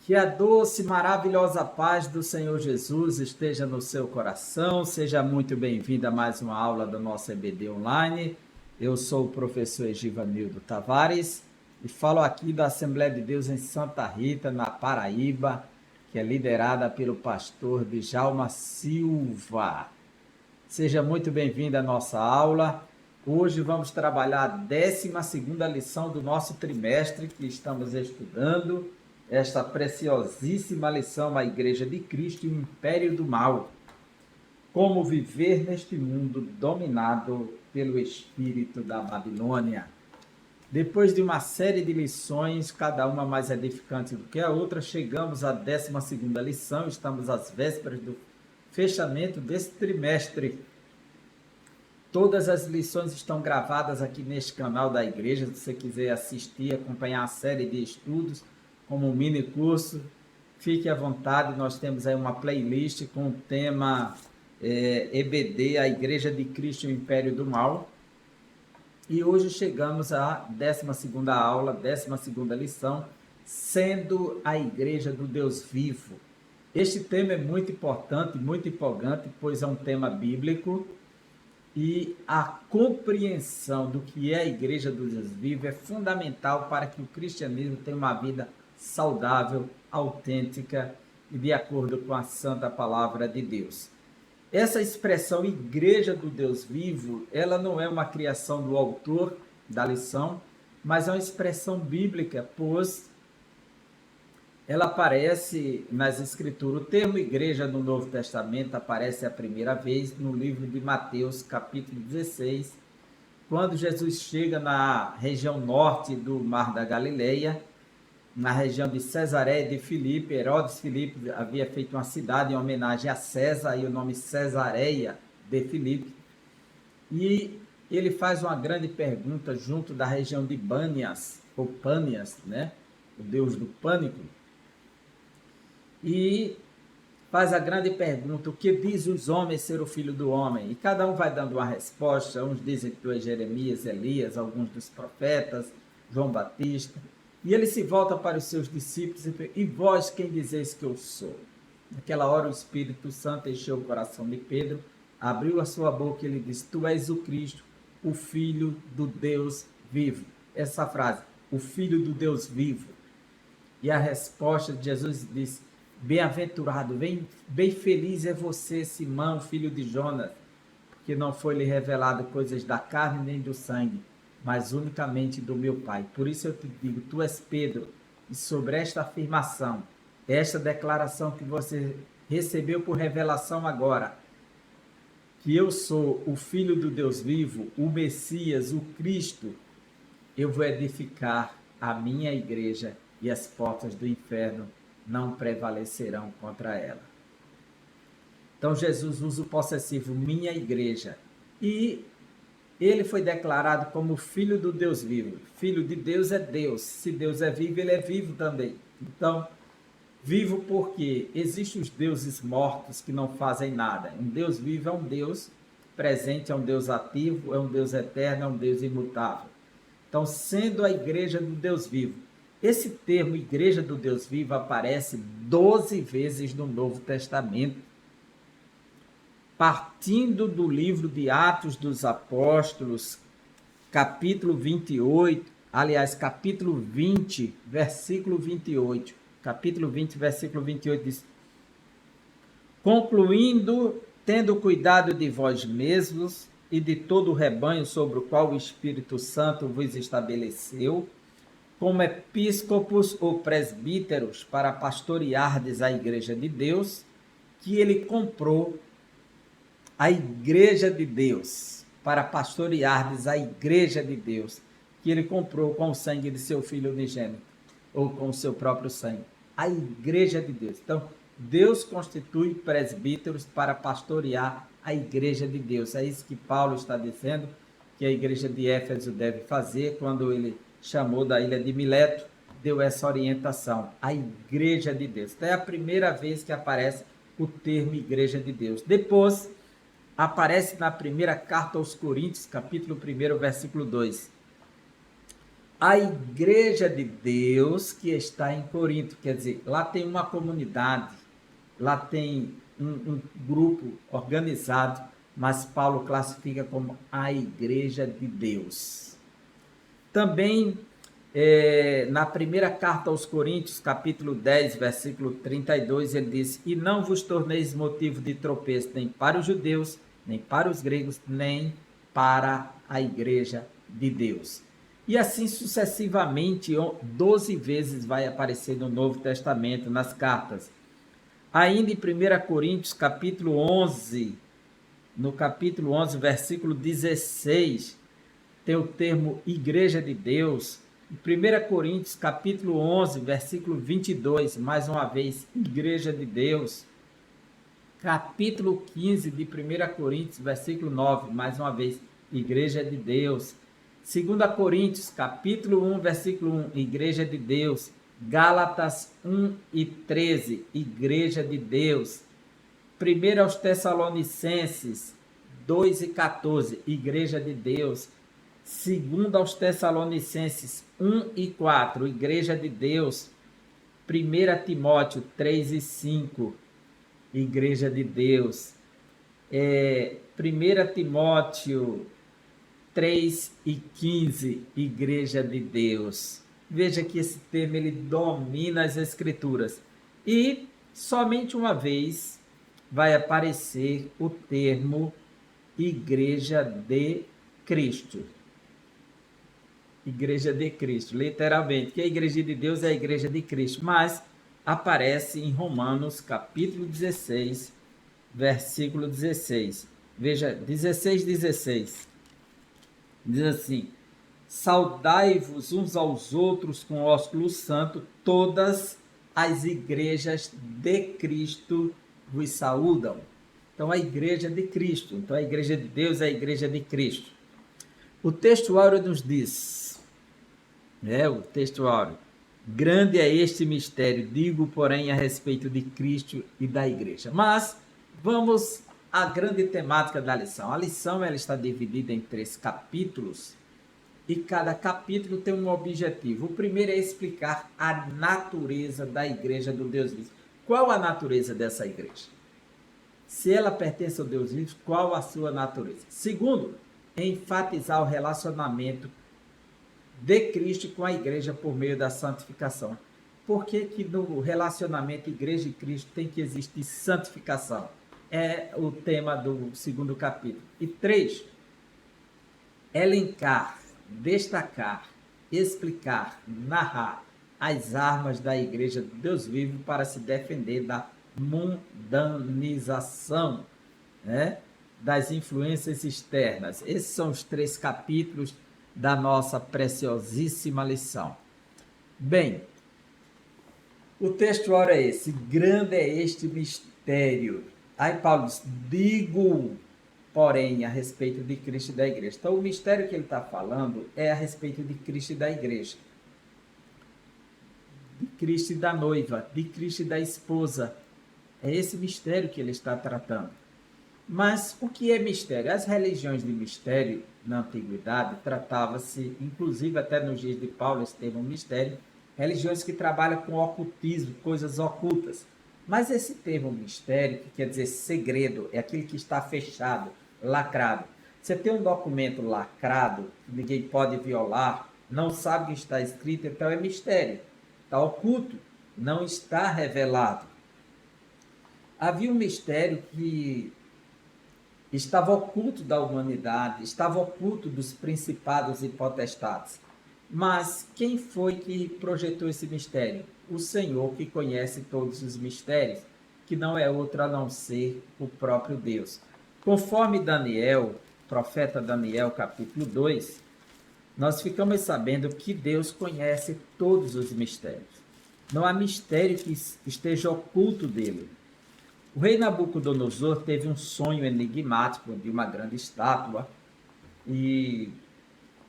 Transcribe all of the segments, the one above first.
Que a doce, maravilhosa paz do Senhor Jesus esteja no seu coração. Seja muito bem-vindo a mais uma aula da nossa EBD Online. Eu sou o professor Egivanildo Tavares e falo aqui da Assembleia de Deus em Santa Rita, na Paraíba, que é liderada pelo pastor Djalma Silva. Seja muito bem-vindo à nossa aula. Hoje vamos trabalhar a 12ª lição do nosso trimestre que estamos estudando. Esta preciosíssima lição, a Igreja de Cristo e o Império do Mal. Como viver neste mundo dominado pelo espírito da Babilônia. Depois de uma série de lições, cada uma mais edificante do que a outra, chegamos à 12ª lição. Estamos às vésperas do fechamento desse trimestre. Todas as lições estão gravadas aqui neste canal da igreja. Se você quiser assistir, acompanhar a série de estudos, como um mini curso, fique à vontade. Nós temos aí uma playlist com o tema EBD, a Igreja de Cristo e o Império do Mal. E hoje chegamos à 12ª aula, 12ª lição, sendo a Igreja do Deus Vivo. Este tema é muito importante, muito empolgante, pois é um tema bíblico. E a compreensão do que é a Igreja do Deus Vivo é fundamental para que o cristianismo tenha uma vida saudável, autêntica e de acordo com a santa palavra de Deus. Essa expressão Igreja do Deus Vivo, ela não é uma criação do autor da lição, mas é uma expressão bíblica, pois ela aparece nas Escrituras. O termo igreja no Novo Testamento aparece a primeira vez no livro de Mateus, capítulo 16, quando Jesus chega na região norte do Mar da Galileia, na região de Cesareia de Filipe. Herodes Filipe havia feito uma cidade em homenagem a César, e o nome Cesareia de Filipe. E ele faz uma grande pergunta junto da região de Bânias, ou Pânias, né? O deus do pânico. E faz a grande pergunta: o que diz os homens ser o filho do homem? E cada um vai dando uma resposta. Uns dizem que tu és Jeremias, Elias, alguns dos profetas, João Batista. E ele se volta para os seus discípulos e diz: e vós quem dizeis que eu sou? Naquela hora o Espírito Santo encheu o coração de Pedro, abriu a sua boca e ele disse: tu és o Cristo, o Filho do Deus vivo. Essa frase, o Filho do Deus vivo. E a resposta de Jesus disse: bem-aventurado, bem feliz é você, Simão, filho de Jonas, porque não foi lhe revelado coisas da carne nem do sangue, mas unicamente do meu Pai. Por isso eu te digo, tu és Pedro, e sobre esta afirmação, esta declaração que você recebeu por revelação agora, que eu sou o Filho do Deus vivo, o Messias, o Cristo, eu vou edificar a minha igreja e as portas do inferno não prevalecerão contra ela. Então Jesus usa o possessivo minha igreja, e ele foi declarado como filho do Deus vivo. Filho de Deus é Deus. Se Deus é vivo, ele é vivo também. Então, vivo porque existem os deuses mortos que não fazem nada. Um Deus vivo é um Deus presente, é um Deus ativo, é um Deus eterno, é um Deus imutável. Então, sendo a igreja do Deus vivo, esse termo Igreja do Deus Vivo aparece 12 vezes no Novo Testamento, partindo do livro de Atos dos Apóstolos, capítulo 28, aliás, capítulo 20, versículo 28. Capítulo 20, versículo 28 diz: concluindo, tendo cuidado de vós mesmos e de todo o rebanho sobre o qual o Espírito Santo vos estabeleceu, como episcopos ou presbíteros, para pastoreardes a igreja de Deus, que ele comprou. A igreja de Deus, para pastoreardes a igreja de Deus, que ele comprou com o sangue de seu Filho unigênito, ou com o seu próprio sangue. A igreja de Deus. Então, Deus constitui presbíteros para pastorear a igreja de Deus. É isso que Paulo está dizendo que a igreja de Éfeso deve fazer quando ele chamou da ilha de Mileto, deu essa orientação, a igreja de Deus. Então é a primeira vez que aparece o termo igreja de Deus. Depois aparece na primeira carta aos Coríntios, capítulo 1, versículo 2. a igreja de Deus que está em Corinto. Quer dizer, lá tem uma comunidade, lá tem um grupo organizado, mas Paulo classifica como a igreja de Deus. Também na primeira carta aos Coríntios, capítulo 10, versículo 32, ele diz: E não vos torneis motivo de tropeço nem para os judeus, nem para os gregos, nem para a igreja de Deus. E assim sucessivamente, 12 vezes vai aparecer no Novo Testamento, nas cartas. Ainda em 1 Coríntios, capítulo 11, no capítulo 11, versículo 16, tem o termo igreja de Deus. Em 1 Coríntios, capítulo 11, versículo 22, mais uma vez, igreja de Deus. Capítulo 15 de 1 Coríntios, versículo 9, mais uma vez, igreja de Deus. 2 Coríntios, capítulo 1, versículo 1, igreja de Deus. Gálatas 1 e 13, igreja de Deus. 1 aos Tessalonicenses 2 e 14, igreja de Deus. 2 aos Tessalonicenses 1 e 4, igreja de Deus. 1 Timóteo 3 e 5, igreja de Deus. 1 Timóteo 3 e 15, igreja de Deus. Veja que esse termo ele domina as escrituras. E somente uma vez vai aparecer o termo igreja de Cristo. Igreja de Cristo, literalmente, que a igreja de Deus é a igreja de Cristo, mas aparece em Romanos capítulo 16, versículo 16. Veja, 16. Diz assim: saudai-vos uns aos outros com ósculo santo, todas as igrejas de Cristo vos saúdam. Então, a igreja de Cristo, então a igreja de Deus é a igreja de Cristo. O texto áureo nos diz, o texto áureo, grande é este mistério, digo, porém, a respeito de Cristo e da igreja. Mas vamos à grande temática da lição. A lição ela está dividida em 3 capítulos e cada capítulo tem um objetivo. O primeiro é explicar a natureza da igreja do Deus vivo. Qual a natureza dessa igreja? Se ela pertence ao Deus vivo, qual a sua natureza? Segundo, enfatizar o relacionamento de Cristo com a igreja por meio da santificação. Por que que no relacionamento igreja e Cristo tem que existir santificação? É o tema do 2º capítulo. E 3, elencar, destacar, explicar, narrar as armas da igreja do Deus vivo para se defender da mundanização, das influências externas. Esses são os 3 capítulos da nossa preciosíssima lição. Bem, o texto ora é esse: grande é este mistério. Aí Paulo diz: digo, porém, a respeito de Cristo e da igreja. Então, o mistério que ele está falando é a respeito de Cristo e da igreja. De Cristo e da noiva, de Cristo e da esposa. É esse mistério que ele está tratando. Mas o que é mistério? As religiões de mistério na antiguidade tratava-se, inclusive até nos dias de Paulo, esse termo mistério, religiões que trabalham com ocultismo, coisas ocultas. Mas esse termo mistério, que quer dizer segredo, é aquele que está fechado, lacrado. Você tem um documento lacrado, que ninguém pode violar, não sabe o que está escrito, então é mistério. Está oculto, não está revelado. Havia um mistério que estava oculto da humanidade, estava oculto dos principados e potestades. Mas quem foi que projetou esse mistério? O Senhor, que conhece todos os mistérios, que não é outro a não ser o próprio Deus. Conforme Daniel, profeta Daniel, capítulo 2, nós ficamos sabendo que Deus conhece todos os mistérios. Não há mistério que esteja oculto dele. O rei Nabucodonosor teve um sonho enigmático de uma grande estátua, e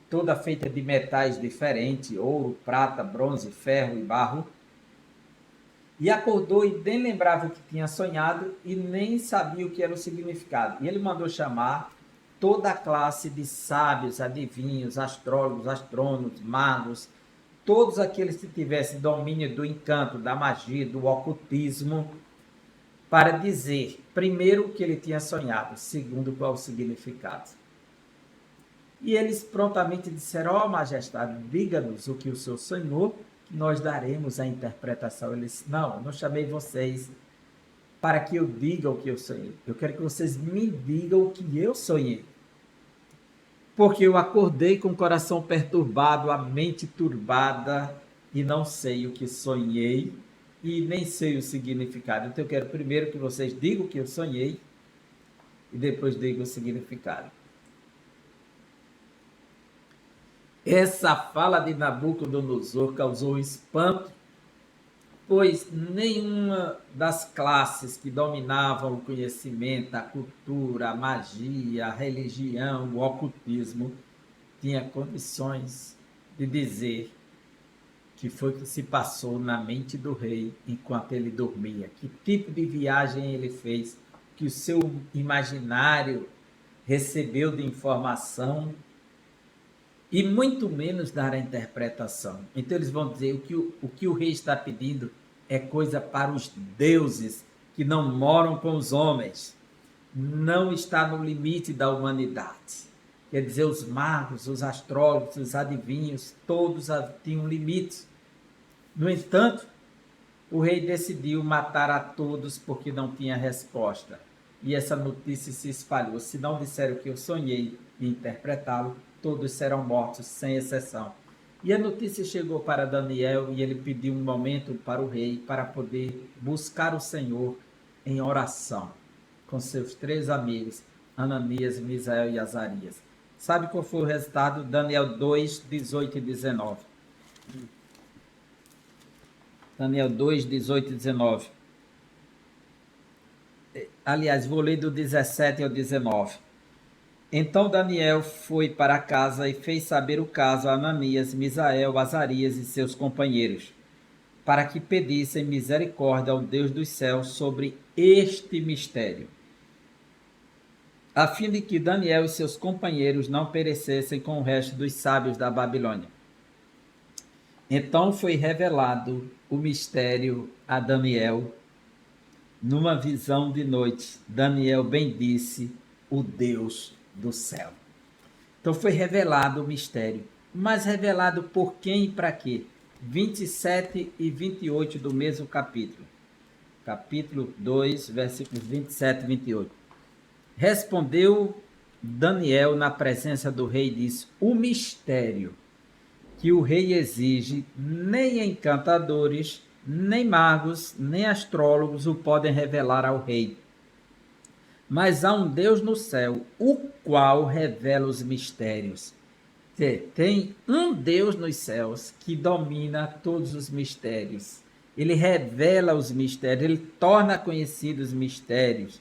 toda feita de metais diferentes, ouro, prata, bronze, ferro e barro. E acordou e nem lembrava o que tinha sonhado e nem sabia o que era o significado. E ele mandou chamar toda a classe de sábios, adivinhos, astrólogos, astrônomos, magos, todos aqueles que tivessem domínio do encanto, da magia, do ocultismo, para dizer, primeiro, o que ele tinha sonhado, segundo, qual o significado. E eles prontamente disseram: ó majestade, diga-nos o que o senhor sonhou, que nós daremos a interpretação. Ele disse: não, eu não chamei vocês para que eu diga o que eu sonhei. Eu quero que vocês me digam o que eu sonhei. Porque eu acordei com o coração perturbado, a mente turbada, e não sei o que sonhei, e nem sei o significado. Então eu quero primeiro que vocês digam o que eu sonhei, e depois digam o significado. Essa fala de Nabucodonosor causou espanto, pois nenhuma das classes que dominavam o conhecimento, a cultura, a magia, a religião, o ocultismo, tinha condições de dizer que foi que se passou na mente do rei enquanto ele dormia, que tipo de viagem ele fez, que o seu imaginário recebeu de informação, e muito menos dar a interpretação. Então eles vão dizer o que o rei está pedindo é coisa para os deuses que não moram com os homens, não está no limite da humanidade. Quer dizer, os magos, os astrólogos, os adivinhos, todos tinham limites. No entanto, o rei decidiu matar a todos porque não tinha resposta. E essa notícia se espalhou. Se não disser o que eu sonhei e interpretá-lo, todos serão mortos, sem exceção. E a notícia chegou para Daniel e ele pediu um momento para o rei para poder buscar o Senhor em oração com seus 3 amigos, Ananias, Misael e Azarias. Sabe qual foi o resultado? Daniel 2, 18 e 19. Daniel 2, 18 e 19. Aliás, vou ler do 17 ao 19. Então Daniel foi para casa e fez saber o caso a Ananias, Misael, Azarias e seus companheiros, para que pedissem misericórdia ao Deus dos céus sobre este mistério, a fim de que Daniel e seus companheiros não perecessem com o resto dos sábios da Babilônia. Então foi revelado o mistério a Daniel numa visão de noite. Daniel bendisse o Deus do céu. Então foi revelado o mistério. Mas revelado por quem e para quê? 27 e 28 do mesmo capítulo. Capítulo 2, versículos 27 e 28. Respondeu Daniel na presença do rei e disse: o mistério que o rei exige, nem encantadores, nem magos, nem astrólogos o podem revelar ao rei. Mas há um Deus no céu, o qual revela os mistérios. Tem um Deus nos céus que domina todos os mistérios. Ele revela os mistérios, ele torna conhecidos os mistérios.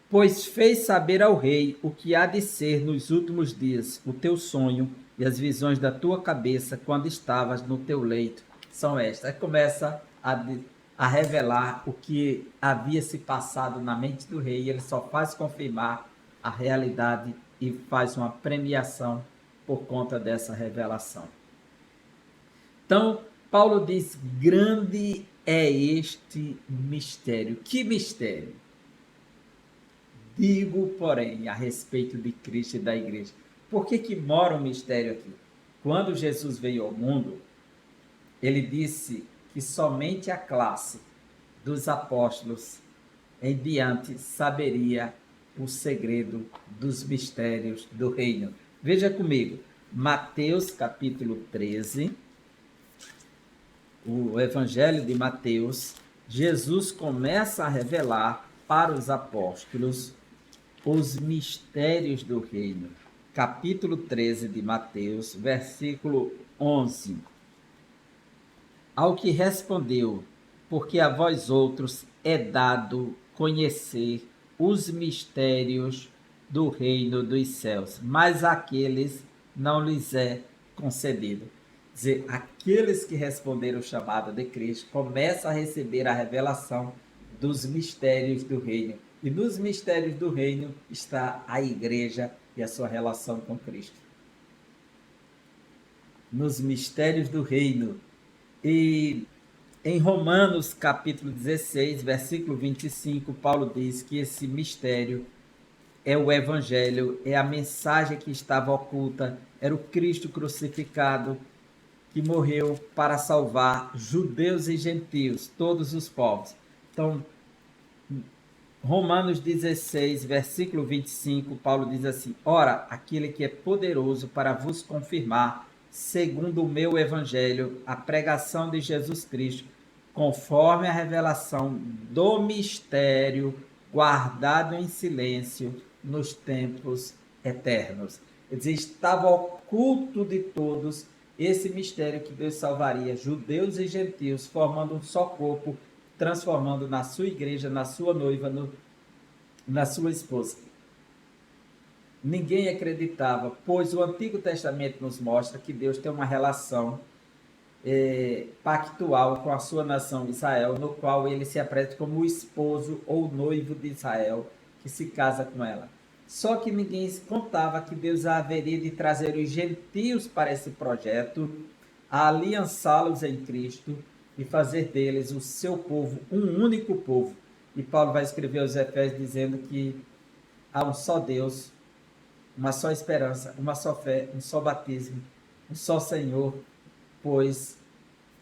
Pois fez saber ao rei o que há de ser nos últimos dias, o teu sonho e as visões da tua cabeça quando estavas no teu leito são estas. Aí começa a revelar o que havia se passado na mente do rei, ele só faz confirmar a realidade e faz uma premiação por conta dessa revelação. Então, Paulo diz: grande é este mistério. Que mistério? Digo, porém, a respeito de Cristo e da igreja. Por que mora um mistério aqui? Quando Jesus veio ao mundo, ele disse que somente a classe dos apóstolos em diante saberia o segredo dos mistérios do reino. Veja comigo, Mateus capítulo 13, o Evangelho de Mateus, Jesus começa a revelar para os apóstolos os mistérios do reino. Capítulo 13 de Mateus, versículo 11. Ao que respondeu: porque a vós outros é dado conhecer os mistérios do reino dos céus, mas àqueles não lhes é concedido. Quer dizer, aqueles que responderam o chamado de Cristo começam a receber a revelação dos mistérios do reino. E nos mistérios do reino está a igreja e a sua relação com Cristo. Nos mistérios do reino. E em Romanos capítulo 16, versículo 25, Paulo diz que esse mistério é o evangelho, é a mensagem que estava oculta, era o Cristo crucificado que morreu para salvar judeus e gentios, todos os povos. Então, Romanos 16, versículo 25, Paulo diz assim: Ora, aquele que é poderoso para vos confirmar, segundo o meu evangelho, a pregação de Jesus Cristo, conforme a revelação do mistério guardado em silêncio nos tempos eternos. Quer dizer, estava oculto de todos esse mistério que Deus salvaria judeus e gentios, formando um só corpo, transformando na sua igreja, na sua noiva, na sua esposa. Ninguém acreditava, pois o Antigo Testamento nos mostra que Deus tem uma relação pactual com a sua nação Israel, no qual ele se apresenta como o esposo ou noivo de Israel, que se casa com ela. Só que ninguém contava que Deus haveria de trazer os gentios para esse projeto, a aliançá-los em Cristo e fazer deles o seu povo, um único povo. E Paulo vai escrever aos Efésios dizendo que há um só Deus, uma só esperança, uma só fé, um só batismo, um só Senhor, pois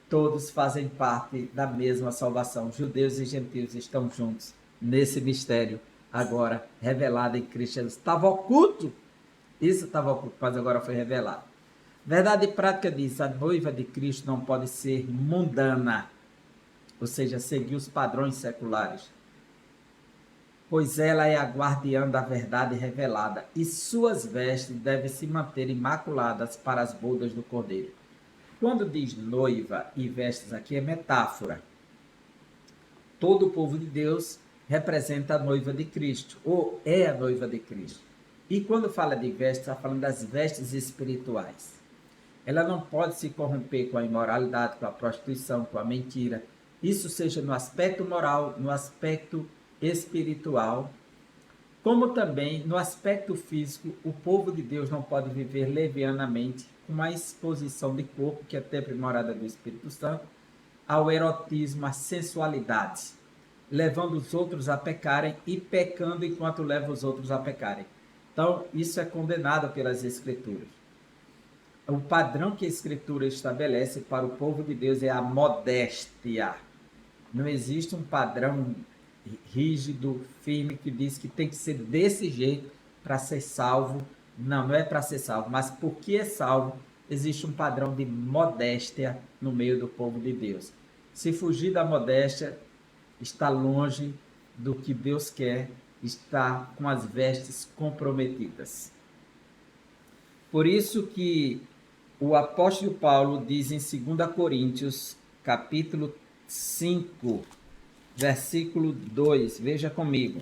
todos fazem parte da mesma salvação. Judeus e gentios estão juntos nesse mistério, agora revelado em Cristo Jesus. Estava oculto, isso estava oculto, mas agora foi revelado. Verdade e prática diz: a noiva de Cristo não pode ser mundana, ou seja, seguir os padrões seculares, pois ela é a guardiã da verdade revelada, e suas vestes devem se manter imaculadas para as bodas do Cordeiro. Quando diz noiva e vestes aqui é metáfora. Todo o povo de Deus representa a noiva de Cristo, ou é a noiva de Cristo. E quando fala de vestes, está falando das vestes espirituais. Ela não pode se corromper com a imoralidade, com a prostituição, com a mentira. Isso seja no aspecto moral, no aspecto espiritual, como também no aspecto físico. O povo de Deus não pode viver levianamente com uma exposição de corpo, que é templo e morada do Espírito Santo, ao erotismo, à sensualidade, levando os outros a pecarem e pecando enquanto leva os outros a pecarem. Então, isso é condenado pelas Escrituras. O padrão que a Escritura estabelece para o povo de Deus é a modéstia. Não existe um padrão rígido, firme, que diz que tem que ser desse jeito para ser salvo. Não, não é para ser salvo, mas porque é salvo, existe um padrão de modéstia no meio do povo de Deus. Se fugir da modéstia, está longe do que Deus quer, está com as vestes comprometidas. Por isso que o apóstolo Paulo diz em 2 Coríntios, capítulo 5, versículo 2, veja comigo.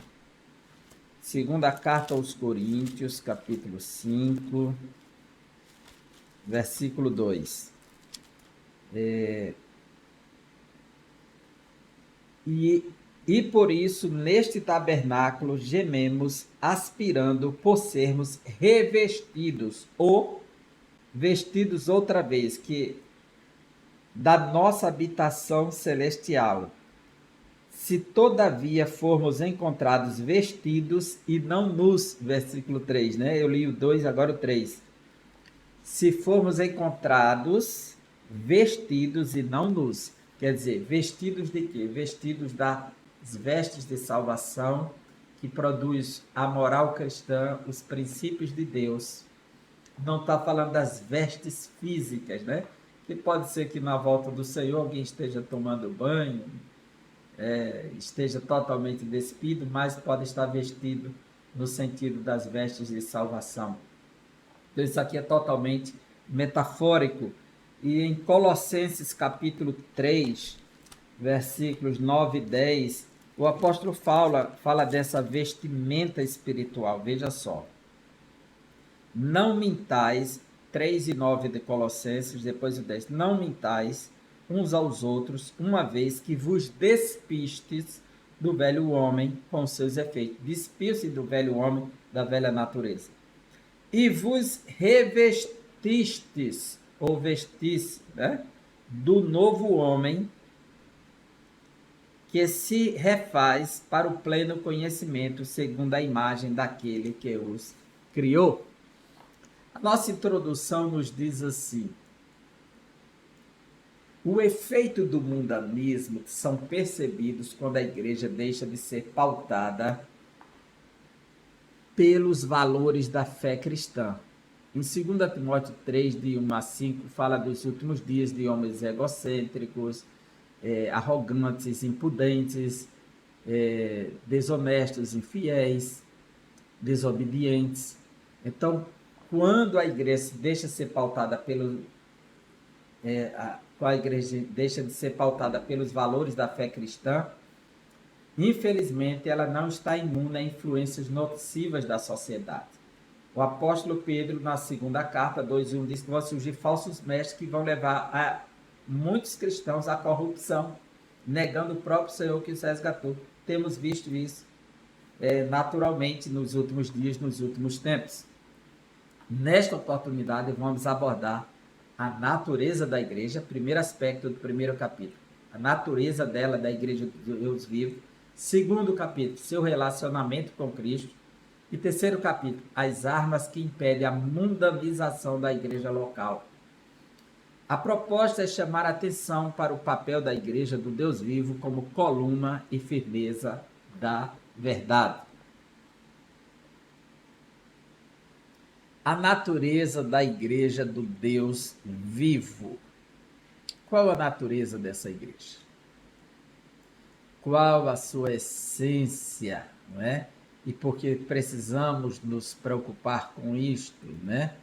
Segunda carta aos Coríntios, capítulo 5, versículo 2. E por isso, neste tabernáculo, gememos, aspirando por sermos revestidos, ou vestidos outra vez, que da nossa habitação celestial. Se todavia formos encontrados vestidos e não nus, versículo 3, né? Eu li o 2, agora o 3. Se formos encontrados vestidos e não nus, quer dizer, vestidos de quê? Vestidos das vestes de salvação, que produz a moral cristã, os princípios de Deus. Não está falando das vestes físicas, né? Que pode ser que na volta do Senhor alguém esteja tomando banho, esteja totalmente despido, mas pode estar vestido no sentido das vestes de salvação. Então isso aqui é totalmente metafórico. E em Colossenses capítulo 3, versículos 9 e 10, o apóstolo fala dessa vestimenta espiritual. Veja só. Não mintais, 3 e 9 de Colossenses, depois o 10. Não mintais uns aos outros, uma vez que vos despistes do velho homem com seus efeitos. Despisse do velho homem, da velha natureza, e vos revestistes, ou vestisse, né, do novo homem, que se refaz para o pleno conhecimento, segundo a imagem daquele que os criou. A nossa introdução nos diz assim: o efeito do mundanismo são percebidos quando a igreja deixa de ser pautada pelos valores da fé cristã. Em 2 Timóteo 3, de 1 a 5, fala dos últimos dias de homens egocêntricos, arrogantes, impudentes, desonestos, infiéis, desobedientes. Então, quando a igreja deixa de ser pautada a igreja deixa de ser pautada pelos valores da fé cristã, infelizmente ela não está imune a influências nocivas da sociedade. O apóstolo Pedro, na segunda carta, 2:1, diz que vão surgir falsos mestres que vão levar a muitos cristãos à corrupção, negando o próprio Senhor que os resgatou. Temos visto isso naturalmente nos últimos dias, nos últimos tempos. Nesta oportunidade, vamos abordar a natureza da igreja, primeiro aspecto do primeiro capítulo, a natureza dela, da igreja do Deus vivo. Segundo capítulo, seu relacionamento com Cristo. E terceiro capítulo, as armas que impedem a mundanização da igreja local. A proposta é chamar a atenção para o papel da igreja do Deus vivo como coluna e firmeza da verdade. A natureza da igreja do Deus vivo. Qual a natureza dessa igreja? Qual a sua essência, não é? E por que precisamos nos preocupar com isto, né?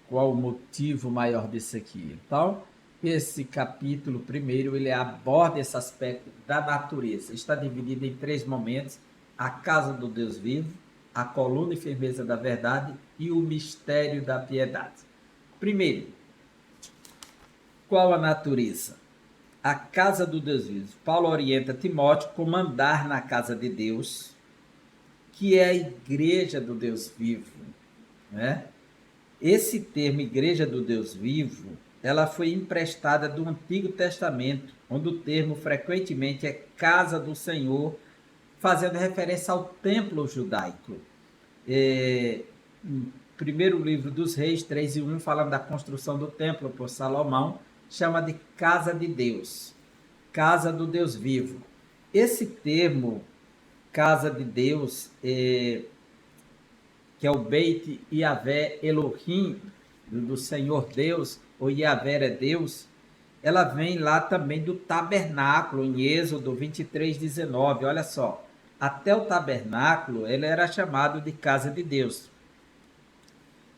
Qual o motivo maior disso aqui? Então, esse capítulo primeiro, ele aborda esse aspecto da natureza. Está dividido em 3 momentos: a casa do Deus vivo, a coluna e firmeza da verdade e o mistério da piedade. Primeiro, qual a natureza? A casa do Deus vivo. Paulo orienta Timóteo como andar na casa de Deus, que é a igreja do Deus vivo, né? Esse termo igreja do Deus vivo, ela foi emprestada do Antigo Testamento, onde o termo frequentemente é casa do Senhor, fazendo referência ao templo judaico. Primeiro livro dos Reis, 3:1, falando da construção do templo por Salomão, chama de casa de Deus, casa do Deus vivo. Esse termo, casa de Deus, que é o Beit Yavé Elohim, do Senhor Deus, ou Yavé é Deus, ela vem lá também do tabernáculo, em Êxodo 23:19. Olha só, até o tabernáculo ele era chamado de casa de Deus.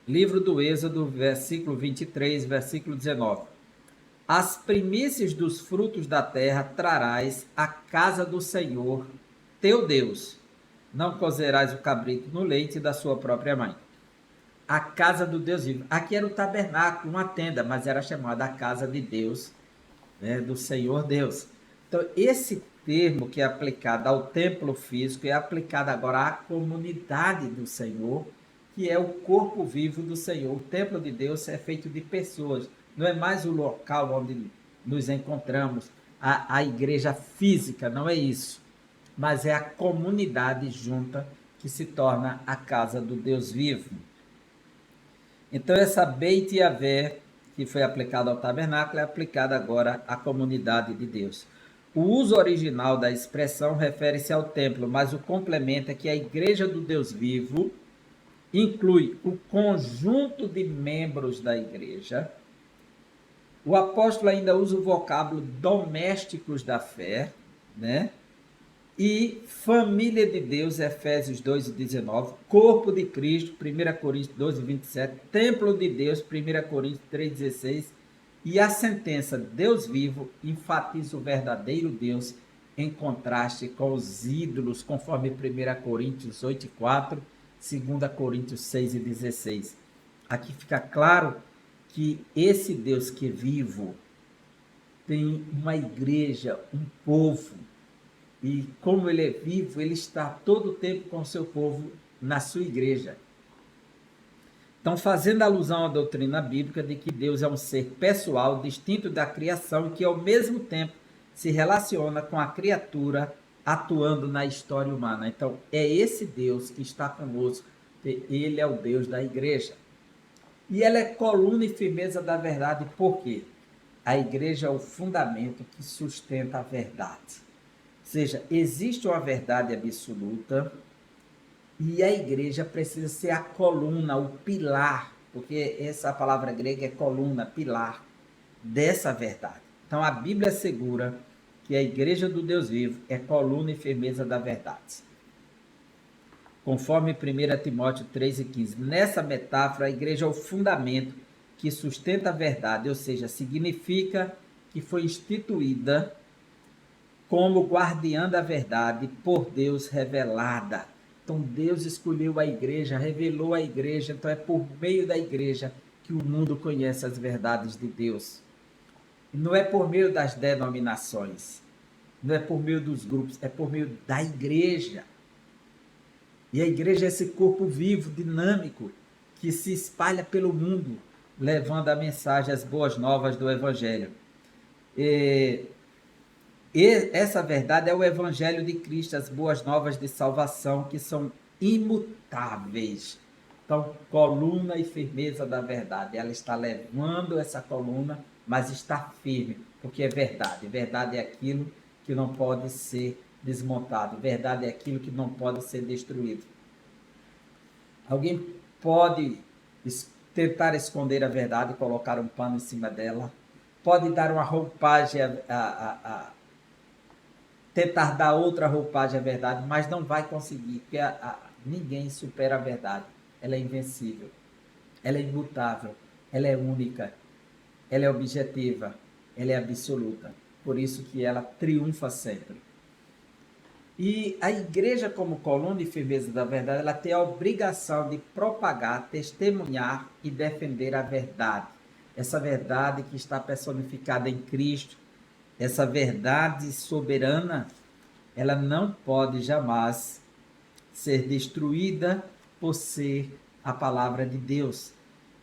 Livro do Êxodo, versículo 23, versículo 19. As primícias dos frutos da terra trarás à casa do Senhor, teu Deus. Não cozerás o cabrito no leite da sua própria mãe. A casa do Deus vivo. Aqui era o tabernáculo, uma tenda, mas era chamada a casa de Deus, né, do Senhor Deus. Então, esse termo que é aplicado ao templo físico é aplicado agora à comunidade do Senhor, que é o corpo vivo do Senhor. O templo de Deus é feito de pessoas, não é mais o local onde nos encontramos, a igreja física, não é isso, mas é a comunidade junta que se torna a casa do Deus vivo. Então, essa Beit Yavé, que foi aplicada ao tabernáculo, é aplicada agora à comunidade de Deus. O uso original da expressão refere-se ao templo, mas o complemento é que a igreja do Deus vivo inclui o conjunto de membros da igreja. O apóstolo ainda usa o vocábulo domésticos da fé, né? E família de Deus, Efésios 2:19, corpo de Cristo, 1 Coríntios 12:27, templo de Deus, 1 Coríntios 3:16, e a sentença Deus vivo enfatiza o verdadeiro Deus em contraste com os ídolos, conforme 1 Coríntios 8:4, 2 Coríntios 6:16. Aqui fica claro que esse Deus que é vivo tem uma igreja, um povo, e como ele é vivo, ele está todo o tempo com o seu povo na sua igreja. Estão fazendo alusão à doutrina bíblica de que Deus é um ser pessoal, distinto da criação, e que ao mesmo tempo se relaciona com a criatura atuando na história humana. Então, é esse Deus que está conosco, ele é o Deus da igreja. E ela é coluna e firmeza da verdade, por quê? A igreja é o fundamento que sustenta a verdade. Ou seja, existe uma verdade absoluta e a igreja precisa ser a coluna, o pilar, porque essa palavra grega é coluna, pilar, dessa verdade. Então a Bíblia assegura que a igreja do Deus vivo é coluna e firmeza da verdade. Conforme 1 Timóteo 3,15. Nessa metáfora, a igreja é o fundamento que sustenta a verdade, ou seja, significa que foi instituída como guardiã da verdade por Deus revelada. Então Deus escolheu a igreja, revelou a igreja, então é por meio da igreja que o mundo conhece as verdades de Deus. E não é por meio das denominações, não é por meio dos grupos, é por meio da igreja. E a igreja é esse corpo vivo, dinâmico, que se espalha pelo mundo, levando a mensagem, as boas novas do Evangelho. E essa verdade é o Evangelho de Cristo, as boas novas de salvação, que são imutáveis. Então, coluna e firmeza da verdade. Ela está levando essa coluna, mas está firme, porque é verdade. Verdade é aquilo que não pode ser desmontado. Verdade é aquilo que não pode ser destruído. Alguém pode tentar esconder a verdade e colocar um pano em cima dela. Pode dar uma roupagem tentar dar outra roupagem à verdade, mas não vai conseguir, porque ninguém supera a verdade. Ela é invencível, ela é imutável, ela é única, ela é objetiva, ela é absoluta. Por isso que ela triunfa sempre. E a igreja, como coluna e firmeza da verdade, ela tem a obrigação de propagar, testemunhar e defender a verdade. Essa verdade que está personificada em Cristo, essa verdade soberana, ela não pode jamais ser destruída por ser a palavra de Deus.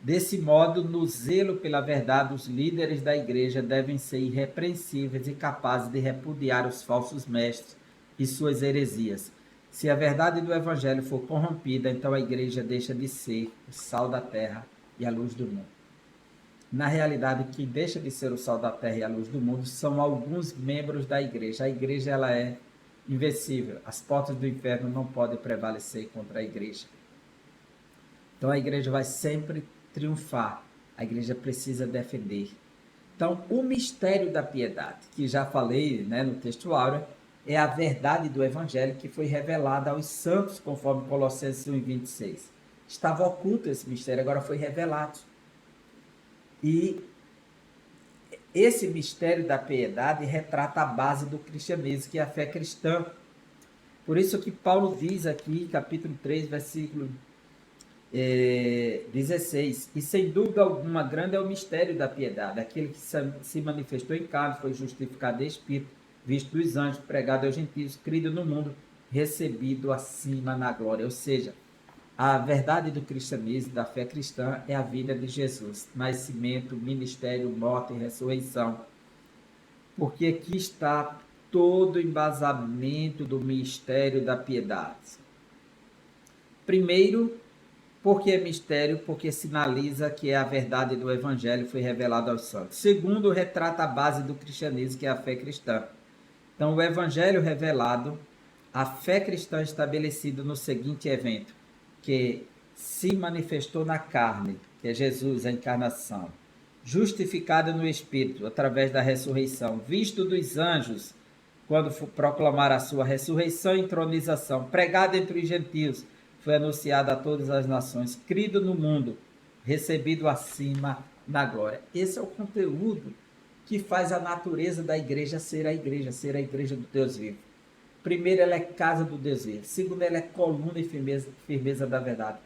Desse modo, no zelo pela verdade, os líderes da igreja devem ser irrepreensíveis e capazes de repudiar os falsos mestres e suas heresias. Se a verdade do evangelho for corrompida, então a igreja deixa de ser o sal da terra e a luz do mundo. Na realidade, quem deixa de ser o sal da terra e a luz do mundo são alguns membros da igreja. A igreja ela é invencível. As portas do inferno não podem prevalecer contra a igreja. Então a igreja vai sempre triunfar. A igreja precisa defender. Então, o mistério da piedade, que já falei, no texto áureo, é a verdade do evangelho que foi revelada aos santos, conforme Colossenses 1:26. Estava oculto esse mistério, agora foi revelado. E esse mistério da piedade retrata a base do cristianismo, que é a fé cristã. Por isso que Paulo diz aqui, capítulo 3, versículo 16, e sem dúvida alguma grande é o mistério da piedade, aquele que se manifestou em carne, foi justificado em espírito, visto dos anjos, pregado aos gentios, crido no mundo, recebido acima na glória. Ou seja, a verdade do cristianismo, da fé cristã, é a vida de Jesus, nascimento, ministério, morte e ressurreição. Porque aqui está todo o embasamento do mistério da piedade. Primeiro, porque é mistério, porque sinaliza que a verdade do evangelho foi revelada aos santos. Segundo, retrata a base do cristianismo, que é a fé cristã. Então, o evangelho revelado, a fé cristã estabelecida no seguinte evento, que se manifestou na carne, que é Jesus, a encarnação, justificado no Espírito, através da ressurreição, visto dos anjos, quando proclamar a sua ressurreição e entronização, pregado entre os gentios, foi anunciado a todas as nações, crido no mundo, recebido acima na glória. Esse é o conteúdo que faz a natureza da igreja ser a igreja do Deus vivo. Primeiro, ela é casa do Deus vivo. Segundo, ela é coluna e firmeza da verdade.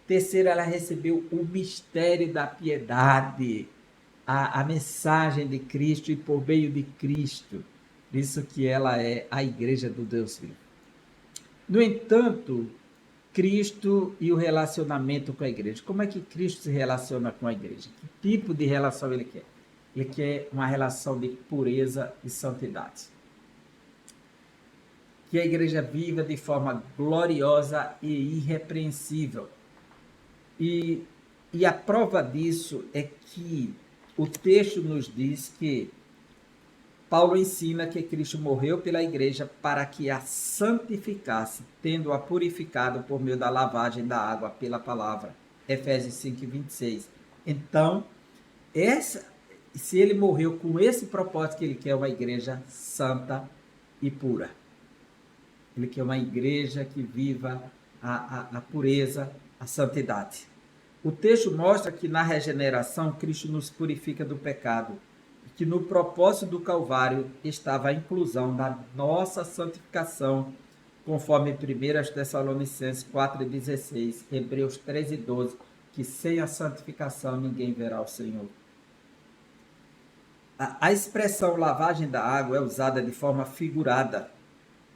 Terceiro, ela recebeu o mistério da piedade, a mensagem de Cristo e por meio de Cristo. Isso que ela é a igreja do Deus vivo. No entanto, Cristo e o relacionamento com a igreja. Como é que Cristo se relaciona com a igreja? Que tipo de relação ele quer? Ele quer uma relação de pureza e santidade. Que a igreja viva de forma gloriosa e irrepreensível. E a prova disso é que o texto nos diz que Paulo ensina que Cristo morreu pela igreja para que a santificasse, tendo-a purificado por meio da lavagem da água pela palavra. Efésios 5:26. Então, se ele morreu com esse propósito, que ele quer uma igreja santa e pura. Ele quer uma igreja que viva a pureza, a santidade. O texto mostra que na regeneração Cristo nos purifica do pecado, que no propósito do Calvário estava a inclusão da nossa santificação, conforme 1 Tessalonicenses 4:16, Hebreus 13:12, que sem a santificação ninguém verá o Senhor. A expressão lavagem da água é usada de forma figurada.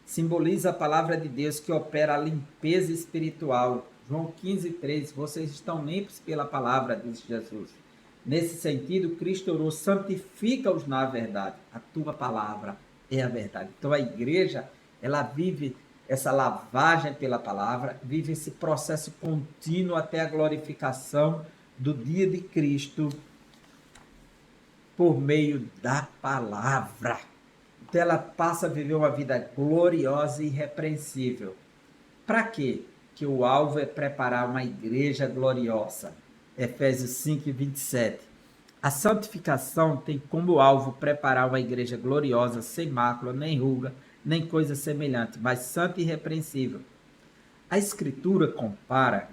Simboliza a palavra de Deus que opera a limpeza espiritual. João 15:3, vocês estão limpos pela palavra, disse Jesus. Nesse sentido, Cristo orou, santifica-os na verdade. A tua palavra é a verdade. Então a igreja, ela vive essa lavagem pela palavra, vive esse processo contínuo até a glorificação do dia de Cristo por meio da palavra. Então ela passa a viver uma vida gloriosa e irrepreensível. Para quê? Que o alvo é preparar uma igreja gloriosa. Efésios 5:27. A santificação tem como alvo preparar uma igreja gloriosa, sem mácula, nem ruga, nem coisa semelhante, mas santa e irrepreensível. A Escritura compara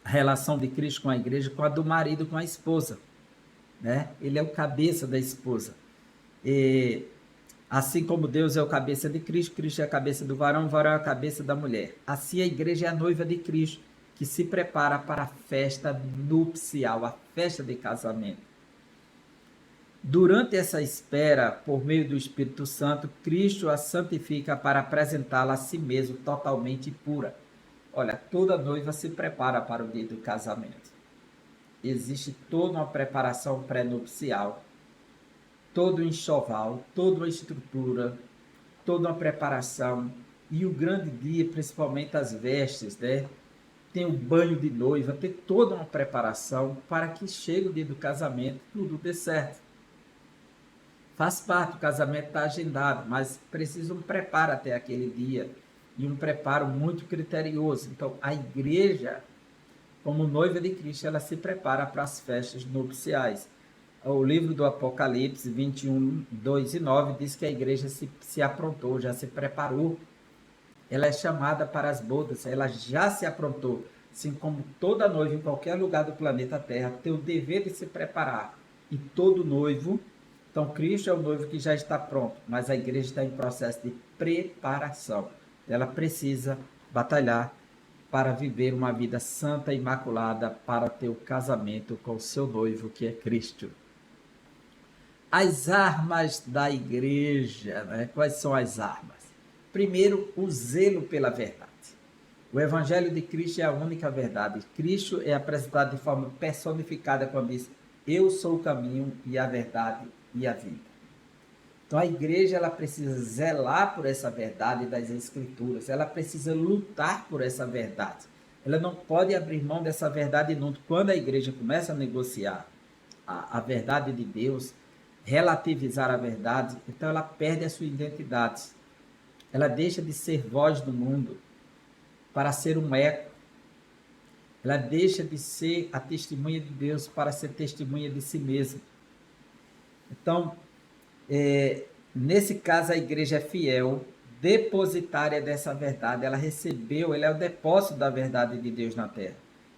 a relação de Cristo com a igreja com a do marido com a esposa. Né? Ele é o cabeça da esposa. E assim como Deus é o cabeça de Cristo, Cristo é a cabeça do varão, o varão é a cabeça da mulher. Assim a igreja é a noiva de Cristo, que se prepara para a festa nupcial, a festa de casamento. Durante essa espera, por meio do Espírito Santo, Cristo a santifica para apresentá-la a si mesmo totalmente pura. Olha, toda noiva se prepara para o dia do casamento. Existe toda uma preparação pré-nupcial, todo um enxoval, toda uma estrutura, toda uma preparação. E o grande dia, principalmente as vestes, né? Tem o banho de noiva, tem toda uma preparação para que chegue o dia do casamento, tudo dê certo. Faz parte, o casamento está agendado, mas precisa um preparo até aquele dia, e um preparo muito criterioso. Então, a igreja, como noiva de Cristo, ela se prepara para as festas nupciais. O livro do Apocalipse 21, 2 e 9 diz que a igreja se aprontou, já se preparou. Ela é chamada para as bodas, ela já se aprontou. Assim como toda noiva em qualquer lugar do planeta Terra tem o dever de se preparar. E todo noivo, então Cristo é o noivo que já está pronto, mas a igreja está em processo de preparação. Ela precisa batalhar para viver uma vida santa e imaculada, para ter o casamento com o seu noivo, que é Cristo. As armas da igreja, né? Quais são as armas? Primeiro, o zelo pela verdade. O Evangelho de Cristo é a única verdade. Cristo é apresentado de forma personificada quando diz: eu sou o caminho e a verdade e a vida. Então a igreja, ela precisa zelar por essa verdade das Escrituras. Ela precisa lutar por essa verdade. Ela não pode abrir mão dessa verdade nunca. Quando a igreja começa a negociar a verdade de Deus, relativizar a verdade, então ela perde a sua identidade. Ela deixa de ser voz do mundo para ser um eco. Ela deixa de ser a testemunha de Deus para ser testemunha de si mesma. Então, nesse caso, a igreja é fiel, depositária dessa verdade. Ela recebeu, ele é o depósito da verdade de Deus na terra.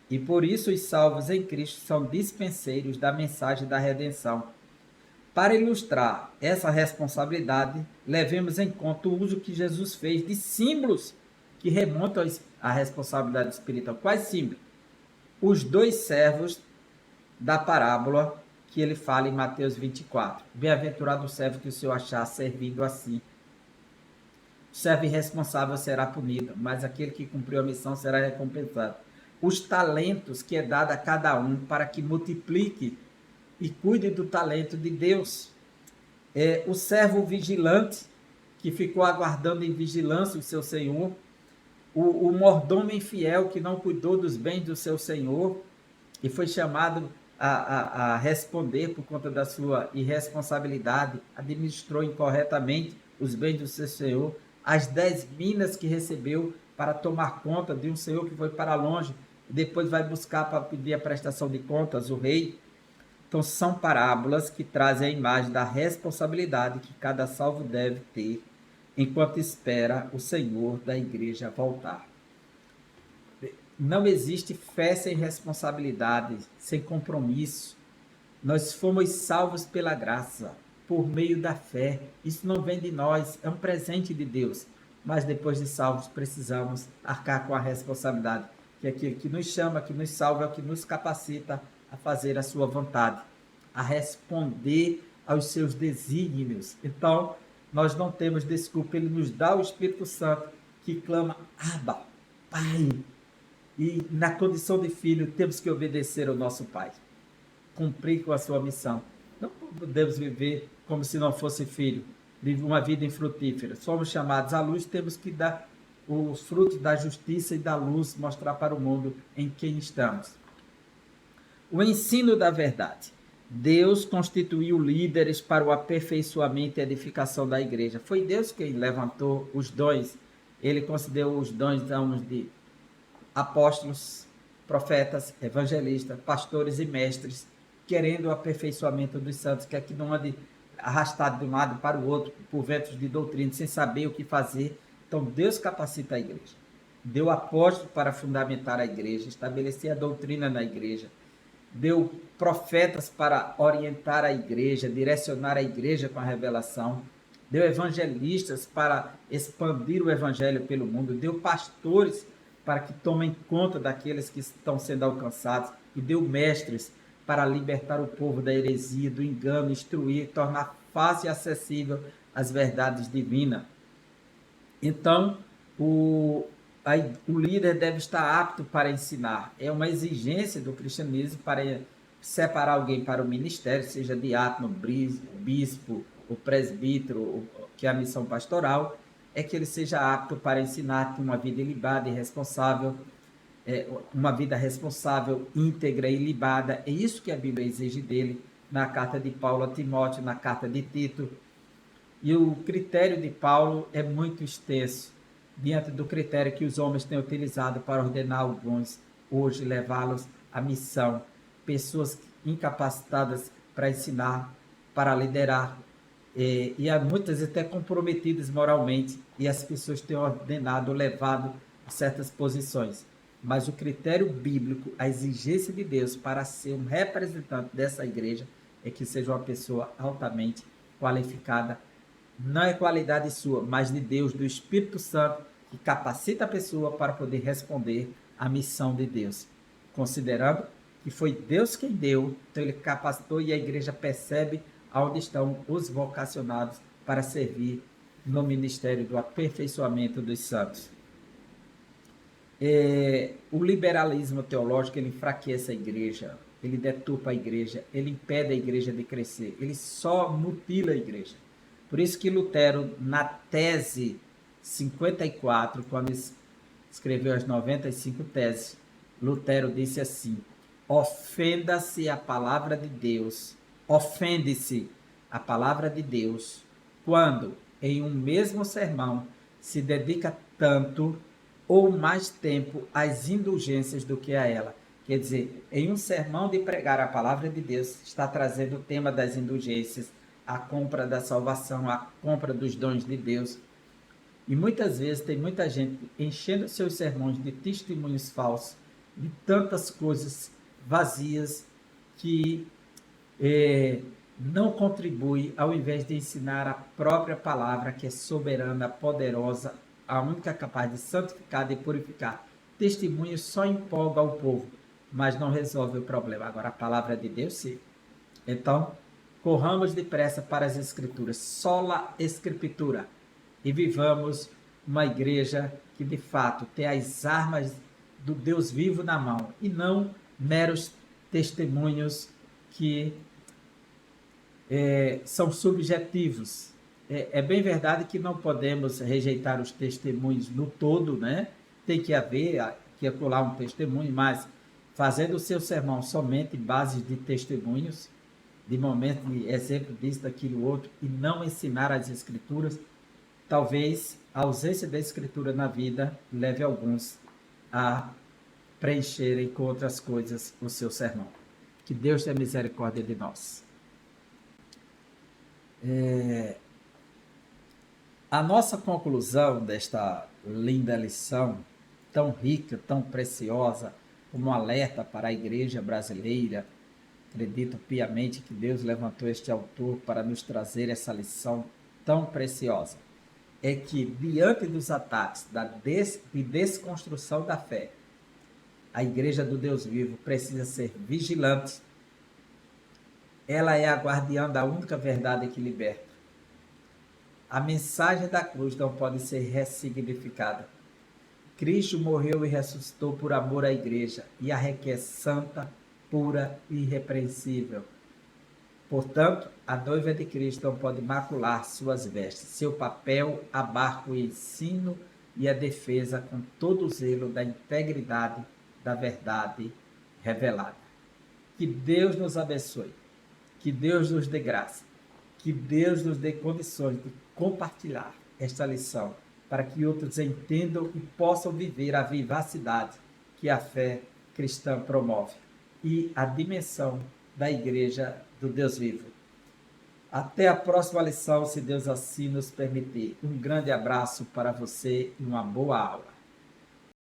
E por isso os salvos em Cristo são dispenseiros da mensagem da redenção. Para ilustrar essa responsabilidade, levemos em conta o uso que Jesus fez de símbolos que remontam à responsabilidade espiritual. Quais símbolos? Os dois servos da parábola que ele fala em Mateus 24. Bem-aventurado o servo que o Senhor achar servindo assim. O servo irresponsável será punido, mas aquele que cumpriu a missão será recompensado. Os talentos que é dado a cada um para que multiplique e cuide do talento de Deus. O servo vigilante, que ficou aguardando em vigilância o seu senhor, o mordomo infiel, que não cuidou dos bens do seu senhor, e foi chamado a responder por conta da sua irresponsabilidade, administrou incorretamente os bens do seu senhor, as 10 minas que recebeu para tomar conta de um senhor que foi para longe, e depois vai buscar para pedir a prestação de contas, o rei. Então, são parábolas que trazem a imagem da responsabilidade que cada salvo deve ter enquanto espera o Senhor da igreja voltar. Não existe fé sem responsabilidade, sem compromisso. Nós fomos salvos pela graça, por meio da fé. Isso não vem de nós, é um presente de Deus. Mas depois de salvos, precisamos arcar com a responsabilidade, que é aquele que nos chama, que nos salva, é o que nos capacita a fazer a sua vontade, a responder aos seus desígnios. Então, nós não temos desculpa, ele nos dá o Espírito Santo que clama, Abba, Pai. E na condição de filho, temos que obedecer ao nosso Pai, cumprir com a sua missão. Não podemos viver como se não fosse filho, viver uma vida infrutífera. Somos chamados à luz, temos que dar os frutos da justiça e da luz, mostrar para o mundo em quem estamos. O ensino da verdade. Deus constituiu líderes para o aperfeiçoamento e edificação da igreja. Foi Deus quem levantou os dons. Ele concedeu os dons de apóstolos, profetas, evangelistas, pastores e mestres, querendo o aperfeiçoamento dos santos, que aqui não ande arrastado de um lado para o outro por ventos de doutrina, sem saber o que fazer. Então Deus capacita a igreja. Deu apóstolos para fundamentar a igreja, estabelecer a doutrina na igreja. Deu profetas para orientar a igreja, direcionar a igreja com a revelação. Deu evangelistas para expandir o evangelho pelo mundo. Deu pastores para que tomem conta daqueles que estão sendo alcançados. E deu mestres para libertar o povo da heresia, do engano, instruir, tornar fácil e acessível as verdades divinas. Então, o líder deve estar apto para ensinar. É uma exigência do cristianismo para separar alguém para o ministério, seja diácono, bispo, o presbítero, que é a missão pastoral, é que ele seja apto para ensinar, ter uma vida ilibada e responsável, uma vida responsável, íntegra e ilibada. É isso que a Bíblia exige dele na carta de Paulo a Timóteo, na carta de Tito. E o critério de Paulo é muito extenso, diante do critério que os homens têm utilizado para ordenar alguns, hoje levá-los à missão. Pessoas incapacitadas para ensinar, para liderar, e há muitas até comprometidas moralmente, e as pessoas têm ordenado, levado a certas posições. Mas o critério bíblico, a exigência de Deus para ser um representante dessa igreja, é que seja uma pessoa altamente qualificada. Não é qualidade sua, mas de Deus, do Espírito Santo, que capacita a pessoa para poder responder à missão de Deus. Considerando que foi Deus quem deu, então ele capacitou e a igreja percebe onde estão os vocacionados para servir no ministério do aperfeiçoamento dos santos. O liberalismo teológico, ele enfraquece a igreja, ele deturpa a igreja, ele impede a igreja de crescer, ele só mutila a igreja. Por isso que Lutero, na tese 54, quando escreveu as 95 teses, Lutero disse assim: ofenda-se a palavra de Deus, ofende-se a palavra de Deus, quando em um mesmo sermão se dedica tanto ou mais tempo às indulgências do que a ela. Quer dizer, em um sermão de pregar a palavra de Deus, está trazendo o tema das indulgências, a compra da salvação, a compra dos dons de Deus. E muitas vezes tem muita gente enchendo seus sermões de testemunhos falsos, de tantas coisas vazias que não contribui, ao invés de ensinar a própria palavra, que é soberana, poderosa, a única capaz de santificar, de purificar. Testemunhos só empolga o povo, mas não resolve o problema. Agora, a palavra de Deus, sim. Então, corramos depressa para as Escrituras, sola Escritura, e vivamos uma igreja que de fato tem as armas do Deus vivo na mão e não meros testemunhos que são subjetivos. É bem verdade que não podemos rejeitar os testemunhos no todo, né? Tem que haver, que acolá um testemunho, mas fazendo o seu sermão somente em base de testemunhos, de momento, de exemplo disso, daquilo outro, e não ensinar as escrituras, talvez a ausência da escritura na vida leve alguns a preencherem com outras coisas o seu sermão. Que Deus tenha misericórdia de nós. A nossa conclusão desta linda lição, tão rica, tão preciosa, como um alerta para a igreja brasileira, acredito piamente que Deus levantou este autor para nos trazer essa lição tão preciosa, é que diante dos ataques de desconstrução da fé, a igreja do Deus vivo precisa ser vigilante. Ela é a guardiã da única verdade que liberta. A mensagem da cruz não pode ser ressignificada. Cristo morreu e ressuscitou por amor à igreja e a requer santa, pura e irrepreensível. Portanto, a noiva de Cristo não pode macular suas vestes. Seu papel abarca o ensino e a defesa com todo o zelo da integridade da verdade revelada. Que Deus nos abençoe. Que Deus nos dê graça. Que Deus nos dê condições de compartilhar esta lição para que outros entendam e possam viver a vivacidade que a fé cristã promove e a dimensão da igreja do Deus vivo. Até a próxima lição, se Deus assim nos permitir. Um grande abraço para você e uma boa aula.